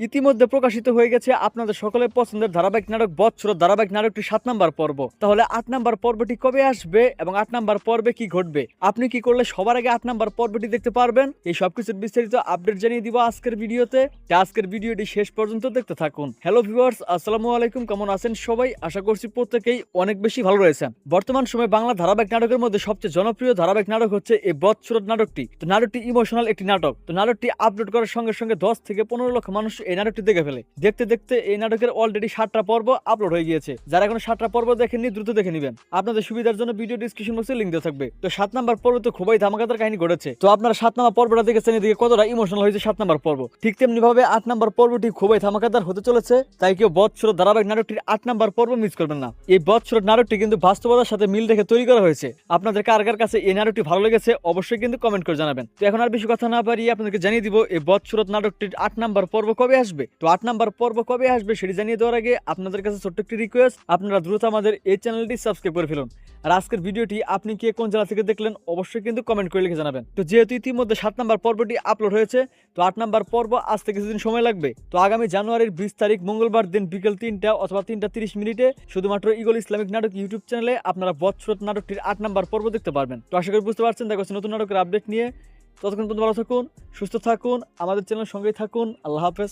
ইতিমধ্যে প্রকাশিত হয়ে গেছে আপনাদের সকলের পছন্দের ধারাবাহিক নাটক বৎসর ধারাবাহিক নাটকটি 7 নাম্বার পর্ব। তাহলে 8 নাম্বার পর্বটি কবে আসবে এবং 8 নাম্বার পর্বে কি ঘটবে, আপনি কি করলে সবার আগে 8 নাম্বার পর্বটি দেখতে পারবেন, এই সবকিছুর বিস্তারিত আপডেট জানিয়ে দিব আজকের ভিডিওতে। আজকের ভিডিওটি শেষ পর্যন্ত দেখতে থাকুন। হ্যালো ভিউয়ার্স, আসসালামু আলাইকুম, কেমন আছেন সবাই? আশা করছি প্রত্যেকেই অনেক বেশি ভালো রয়েছেন। বর্তমান সময়ে বাংলা ধারাবাহিক নাটকের মধ্যে সবচেয়ে জনপ্রিয় ধারাবাহিক নাটক হচ্ছে এই বৎসর নাটকটি। তো নাটকটি ইমোশনাল একটি নাটক। তো নাটকটি আপলোড করার সঙ্গে সঙ্গে 10 থেকে 15 লক্ষ মানুষ এই নাটকটি দেখে ফেলে। দেখতে দেখতে এই নাটকের অলরেডি 7টা পর্ব আপলোড হয়ে গিয়েছে। যারা এখন 7টা পর্ব দেখেননি দ্রুত দেখে নেবেন, আপনাদের সুবিধার জন্য ভিডিও ডিসক্রিপশন বক্সে লিংক দেওয়া থাকবে। তো 7 নাম্বার পর্ব তো খুবই ধামাকাদার কাহিনী ঘটেছে। তো আপনারা 7 নাম্বার পর্বটা দেখেছেন, এদিকে কতটা ইমোশনাল হয়েছে 7 নাম্বার পর্ব। ঠিক তেমনি ভাবে 8 নাম্বার পর্বটি খুবই ধামাকাদার হতে চলেছে। তাই কেউ বৎসর ধারাবাহিক নাটকটির 8 নাম্বার পর্ব মিস করবেন না। এই বৎসর নাটকটি কিন্তু বাস্তবতার সাথে মিল রেখে তৈরি করা হয়েছে। আপনাদের কার কার কাছে এই নাটকটি ভালো লেগেছে অবশ্যই কিন্তু কমেন্ট করে জানাবেন। তো এখন আর বেশি কথা না পারি আপনাদেরকে জানিয়ে দিব এই বৎসর নাটকটির 8 নাম্বার পর্ব কবে আসবে। তো 8 নাম্বার পর্ব কবে আসবে সেটি জানিয়ে দেওয়ার আগে আপনাদের কাছে ছোট্ট একটি রিকোয়েস্ট, আপনারা দ্রুত আমাদের এই চ্যানেলটি সাবস্ক্রাইব করে ফেলুন। আর আজকের ভিডিওটি আপনি কে কোন জেলা থেকে দেখলেন অবশ্যই কিন্তু কমেন্ট করে লিখে জানাবেন। তো যেহেতু ইতিমধ্যে 7 নাম্বার পর্বটি আপলোড হয়েছে, তো 8 নাম্বার পর্ব আসতে কিছুদিন সময় লাগবে। তো আগামী জানুয়ারির 20 তারিখ মঙ্গলবার দিন বিকেল 3টা অথবা 3টা 30 মিনিটে শুধুমাত্র ইগল ইসলামিক নাটক ইউটিউব চ্যানেলে আপনারা বৎসর নাটকটির 8 নাম্বার পর্ব দেখতে পারবেন। তো আশা করি বুঝতে পারছেন, দেখা হচ্ছে নতুন নাটকের আপডেট নিয়ে। ততক্ষণ পর্যন্ত ভালো থাকুন, সুস্থ থাকুন, আমাদের চ্যানেলের সঙ্গেই থাকুন। আল্লাহ হাফেজ।